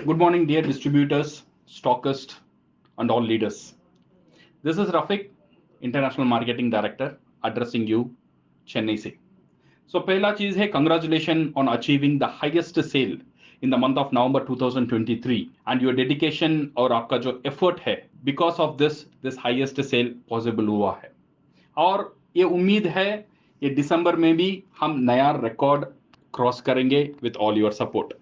Good morning, dear distributors, stockists, and all leaders. This is Rafiq, International Marketing Director, addressing you, Chennai से. So पहला चीज है congratulations on achieving the highest sale in the month of November 2023 and your dedication और आपका जो effort है because of this highest sale possible हुआ है. और ये उम्मीद है ये दिसंबर में भी हम नया रिकॉर्ड क्रॉस करेंगे with all your support.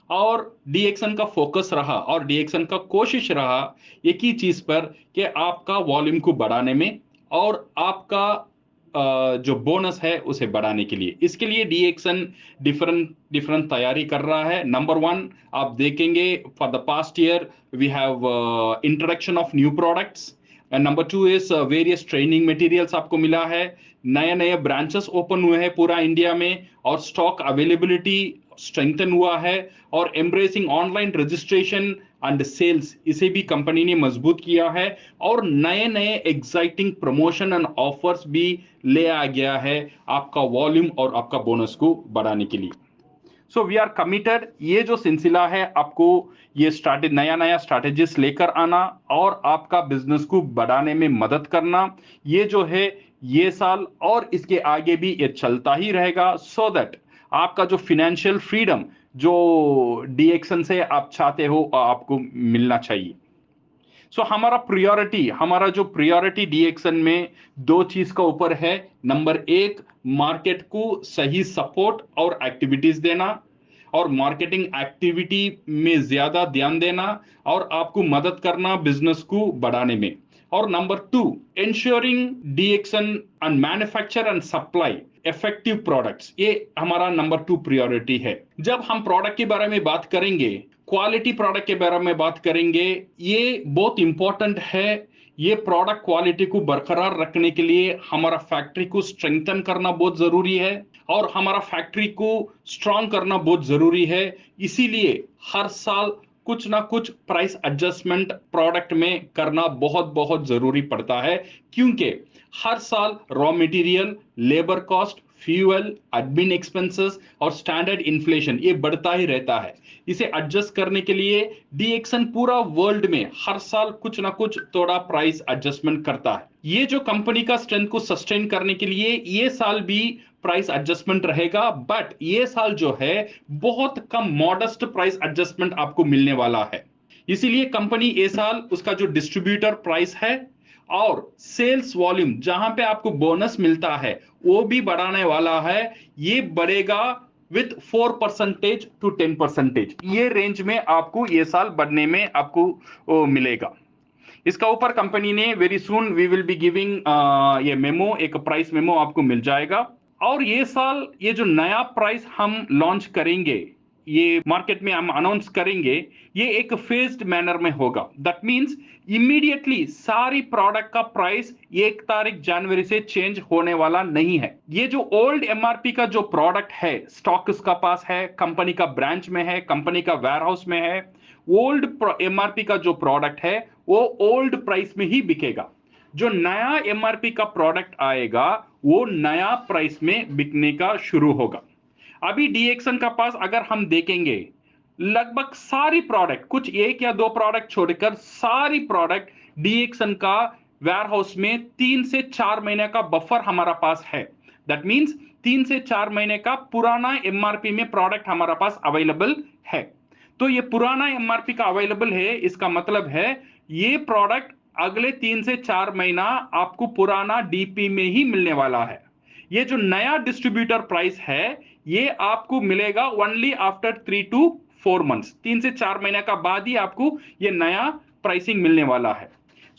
और डीएक्सन का फोकस रहा और डीएक्सन का कोशिश रहा एक ही चीज पर कि आपका वॉल्यूम को बढ़ाने में और आपका जो बोनस है उसे बढ़ाने के लिए. इसके लिए डीएक्सन डिफरेंट तैयारी कर रहा है. नंबर 1 आप देखेंगे for the past year we have introduction of new products and number 2 is various training materials आपको मिला है. नए ब्रांचेस ओपन हुए हैं पूरा इंडिया में और स्टॉक अवेलेबिलिटी स्ट्रेंथन हुआ है और embracing online registration and sales इसे भी कंपनी ने मजबूत किया है और नए एक्साइटिंग प्रमोशन एंड ऑफर्स भी ले आ गया है आपका वॉल्यूम और आपका बोनस को बढ़ाने के लिए. So we are committed. ये जो सिलसिला है आपको ये नया स्ट्रैटेजीज लेकर आना और आपका बिजनेस को बढ़ाने में मदद करना, ये जो है ये साल और इसके आगे भी ये चलता ही रहेगा सो दैट आपका जो फाइनेंशियल फ्रीडम जो डीएक्सन से आप चाहते हो आपको मिलना चाहिए. सो हमारा जो प्रायोरिटी डीएक्सन में दो चीज का ऊपर है. नंबर 1 मार्केट को सही सपोर्ट और एक्टिविटीज देना और मार्केटिंग एक्टिविटी में ज्यादा ध्यान देना और आपको मदद करना बिजनेस को बढ़ाने में. और नंबर 2 ensuring डीएक्सन and manufacture and supply effective products. ये हमारा नंबर 2 प्रायोरिटी है. जब हम प्रोडक्ट के बारे में बात करेंगे, क्वालिटी प्रोडक्ट के बारे में बात करेंगे, ये बहुत इंपॉर्टेंट है. ये प्रोडक्ट क्वालिटी को बरकरार रखने के लिए हमारा फैक्ट्री को स्ट्रेंथन करना बहुत जरूरी है और हमारा फैक्ट्री को स्ट्रांग करना बहुत जरूरी है. इसीलिए हर साल कुछ ना कुछ प्राइस एडजस्टमेंट प्रोडक्ट में करना बहुत जरूरी पड़ता है क्योंकि हर साल raw material, labour cost, fuel, admin expenses और स्टैंडर्ड इन्फ्लेशन ये बढ़ता ही रहता है. इसे एडजस्ट करने के लिए डीएक्सन पूरा वर्ल्ड में हर साल कुछ ना कुछ थोड़ा प्राइस एडजस्टमेंट करता है. ये जो कंपनी का स्ट्रेंथ को सस्टेन करने के लिए ये साल भी प्राइस एडजस्टमेंट रहेगा, बट ये साल जो है बहुत कम मॉडेस्ट प्राइस एडजस्टमेंट आपको मिलने वाला है. इसीलिए कंपनी ये साल उसका जो डिस्ट्रीब्यूटर प्राइस है और सेल्स वॉल्यूम जहां पे आपको बोनस मिलता है वो भी बढ़ाने वाला है. ये बढ़ेगा विथ 4% to 10%. ये रेंज में आपको ये साल बढ़ने में आपको मिलेगा. इसका ऊपर कंपनी ने very soon we will be giving ये मेमो, एक प्राइस मेमो आपको मिल जाएगा. और ये साल ये जो नया प्राइस हम लॉन्च करेंगे, ये मार्केट में हम अनाउंस करेंगे, ये एक फेज्ड मैनर में होगा. दैट मींस इमीडिएटली सारी प्रोडक्ट का प्राइस 1 तारीख जनवरी से चेंज होने वाला नहीं है. ये जो ओल्ड एमआरपी का जो प्रोडक्ट है स्टॉक उसका पास है, कंपनी का ब्रांच में है, कंपनी का वेयरहाउस में है, ओल्ड एमआरपी का जो प्रोडक्ट है वो ओल्ड प्राइस में ही बिकेगा. जो नया एमआरपी का प्रोडक्ट आएगा वो नया प्राइस में बिकने का शुरू होगा. अभी डीएक्सन का पास अगर हम देखेंगे लगभग सारी प्रोडक्ट, कुछ 1 या 2 प्रोडक्ट छोड़कर सारी प्रोडक्ट डीएक्सन का वेयरहाउस में 3 से 4 महीने का बफर हमारा पास है. दैट मींस 3 से 4 महीने का पुराना एमआरपी में प्रोडक्ट हमारा पास अवेलेबल है. तो ये पुराना एमआरपी का अवेलेबल है, इसका मतलब है ये प्रोडक्ट अगले 3 से 4 महीना आपको पुराना डीपी में ही मिलने वाला है. ये जो नया डिस्ट्रीब्यूटर प्राइस है ये आपको मिलेगा ओनली आफ्टर 3 to 4 months. 3 से 4 महीने का बाद ही आपको ये नया प्राइसिंग मिलने वाला है.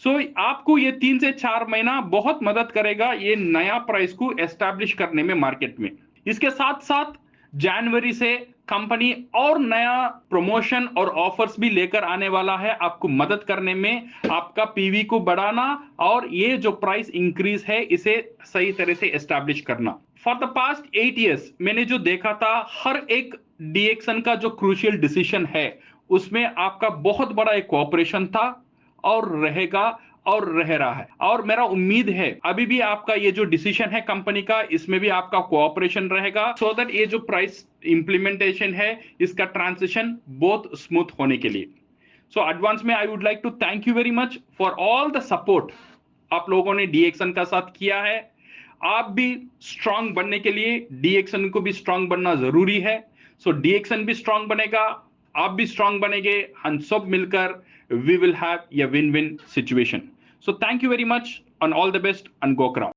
सो आपको ये 3 से 4 महीना बहुत मदद करेगा ये नया प्राइस को एस्टैब्लिश करने में मार्केट में. इसके साथ साथ जनवरी से कंपनी और नया प्रमोशन और ऑफर्स भी लेकर आने वाला है आपको मदद करने में, आपका पीवी को बढ़ाना और ये जो प्राइस इंक्रीज है इसे सही तरह से एस्टैब्लिश करना. फॉर द पास्ट 8 years मैंने जो देखा था हर एक डीएक्सन का जो क्रूशियल डिसीजन है उसमें आपका बहुत बड़ा एक कोऑपरेशन था और रहेगा और रह रहा है, और मेरा उम्मीद है अभी भी आपका ये जो डिसीजन है कंपनी का, इसमें भी आपका कोऑपरेशन रहेगा, सो दैट ये जो प्राइस इंप्लीमेंटेशन है इसका ट्रांजिशन बहुत स्मूथ होने के लिए। सो एडवांस में I would like to thank you very much for all the support आप लोगों ने डीएक्सन का साथ किया है। आप भी स्ट्रांग बनने के लिए डीएक्सन को भी स्ट्रांग बनना जरूरी है। सो डीएक्सन भी स्ट्रांग बनेगा, आप भी स्ट्रांग बनेंगे, हम सब मिलकर we will have a win win situation. So thank you very much and all the best and go crown.